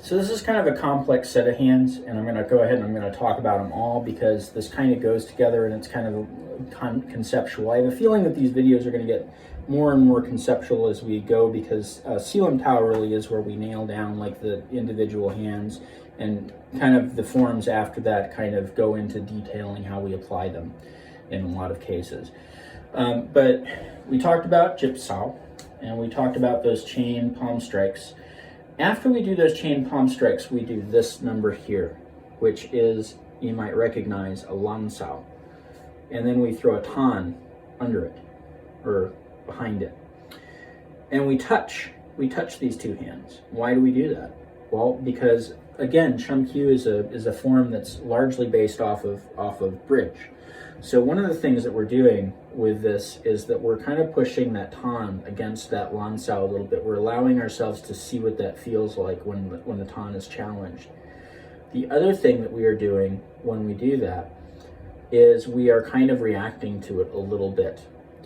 So this is kind of a complex set of hands, and I'm going to go ahead and I'm going to talk about them all because this kind of goes together and it's kind of conceptual. I have a feeling that these videos are going to get more and more conceptual as we go because Selim Tao really is where we nail down like the individual hands, and kind of the forms after that kind of go into detailing how we apply them in a lot of cases. But we talked about Jip-Sao, and we talked about those chain palm strikes. After we do those chain palm strikes, we do this number here, which is, you might recognize, a Lan Sao. And then we throw a Tan under it, or behind it. And we touch these two hands. Why do we do that? Well, because again, Chum Kiu is a form that's largely based off of bridge. So one of the things that we're doing with this is that we're kind of pushing that Tan against that Lan Sao a little bit. We're allowing ourselves to see what that feels like when the Tan is challenged. The other thing that we are doing when we do that is we are kind of reacting to it a little bit.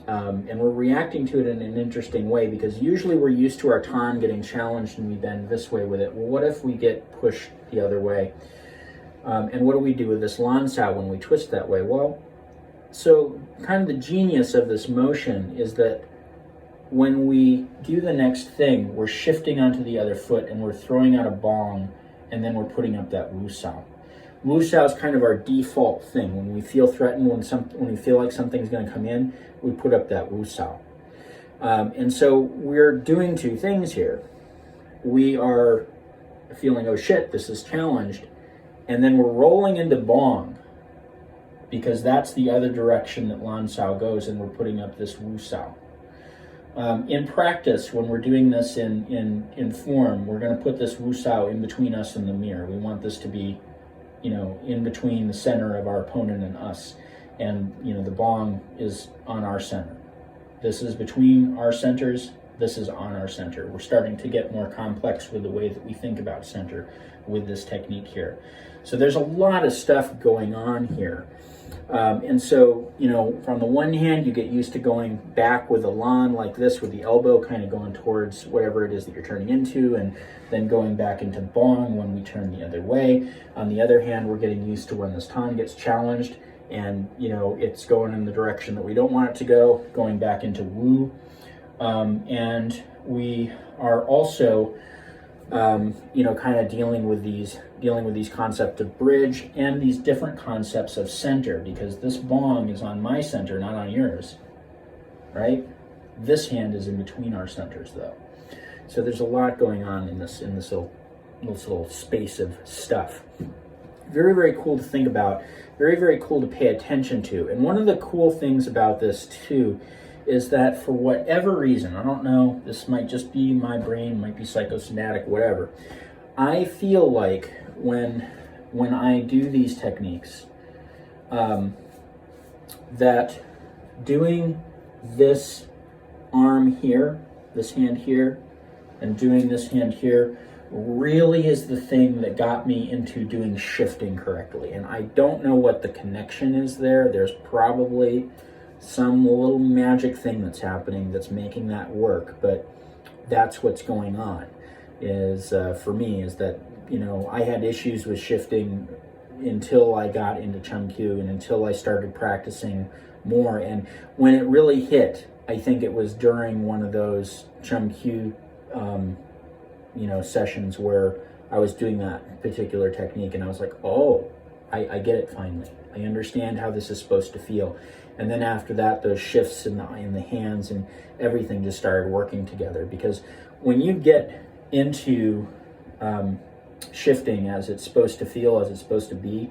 And we're reacting to it in an interesting way because usually we're used to our Tan getting challenged and we bend this way with it. Well, what if we get pushed the other way? And what do we do with this Lan Sao when we twist that way? Well, so kind of the genius of this motion is that when we do the next thing, we're shifting onto the other foot and we're throwing out a Bong, and then we're putting up that Wu Sao. Wu Sao is kind of our default thing. When we feel threatened, when we feel like something's going to come in, we put up that Wu Sao. And so we're doing two things here. We are feeling, oh shit, this is challenged, and then we're rolling into Bong, because that's the other direction that Lan Sao goes, and we're putting up this Wu Sao. In practice, when we're doing this in form, we're going to put this Wu Sao in between us and the mirror. We want this to be, in between the center of our opponent and us. And, the Bong is on our center. This is between our centers. This is on our center. We're starting to get more complex with the way that we think about center with this technique here. So there's a lot of stuff going on here. And so, from the one hand, you get used to going back with a Lan like this, with the elbow kind of going towards whatever it is that you're turning into, and then going back into Bong when we turn the other way. On the other hand, we're getting used to when this Tan gets challenged and, it's going in the direction that we don't want it to go, going back into Wu. And we are also, kind of dealing with these concepts of bridge and these different concepts of center, because this Bong is on my center, not on yours, right? This hand is in between our centers, though. So there's a lot going on in this little space of stuff. Very, very cool to think about. Very, very cool to pay attention to. And one of the cool things about this too is that for whatever reason, I don't know, this might just be my brain, might be psychosomatic, whatever. I feel like when I do these techniques, that doing this arm here, this hand here, and doing this hand here really is the thing that got me into doing shifting correctly. And I don't know what the connection is there. There's probably some little magic thing that's happening that's making that work, but that's what's going on is for me is that I had issues with shifting until I got into Chum Kiu and until I started practicing more. And when it really hit, I think it was during one of those Chum Kiu sessions where I was doing that particular technique, and I was like, oh, I get it finally. I understand how this is supposed to feel. And then after that, those shifts in the hands and everything just started working together. Because when you get into shifting as it's supposed to feel, as it's supposed to be,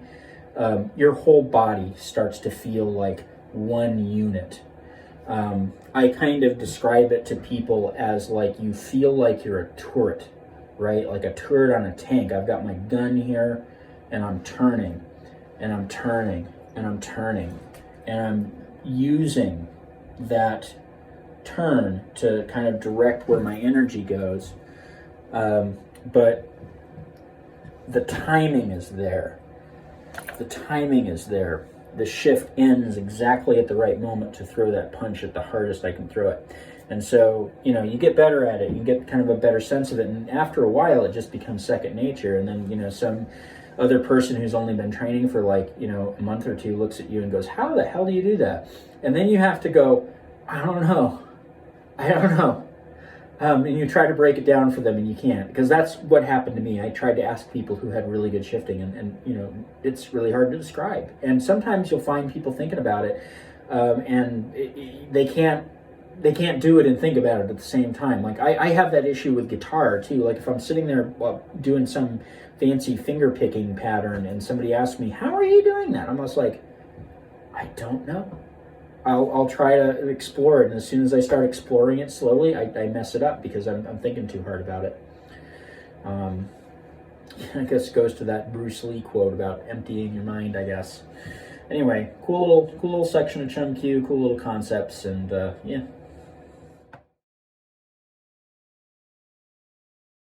your whole body starts to feel like one unit. I kind of describe it to people as like you feel like you're a turret, right? Like a turret on a tank. I've got my gun here, and I'm turning, and I'm turning, and I'm turning, and I'm using that turn to kind of direct where my energy goes. But the timing is there. The timing is there. The shift ends exactly at the right moment to throw that punch at the hardest I can throw it. And so, you know, you get better at it, you get kind of a better sense of it, and after a while it just becomes second nature. And then, you know, some other person who's only been training for like, you know, a month or two looks at you and goes, how the hell do you do that? And then you have to go, I don't know. And you try to break it down for them and you can't, because that's what happened to me. I tried to ask people who had really good shifting, and you know, it's really hard to describe. And sometimes you'll find people thinking about it, and they can't do it and think about it at the same time. Like I have that issue with guitar too. Like if I'm sitting there doing some fancy finger picking pattern and somebody asks me, how are you doing that? I'm just like, I don't know. I'll try to explore it, and as soon as I start exploring it slowly, I mess it up because I'm thinking too hard about it. I guess it goes to that Bruce Lee quote about emptying your mind, I guess. Anyway, cool little section of Chum Kiu, cool little concepts, and yeah.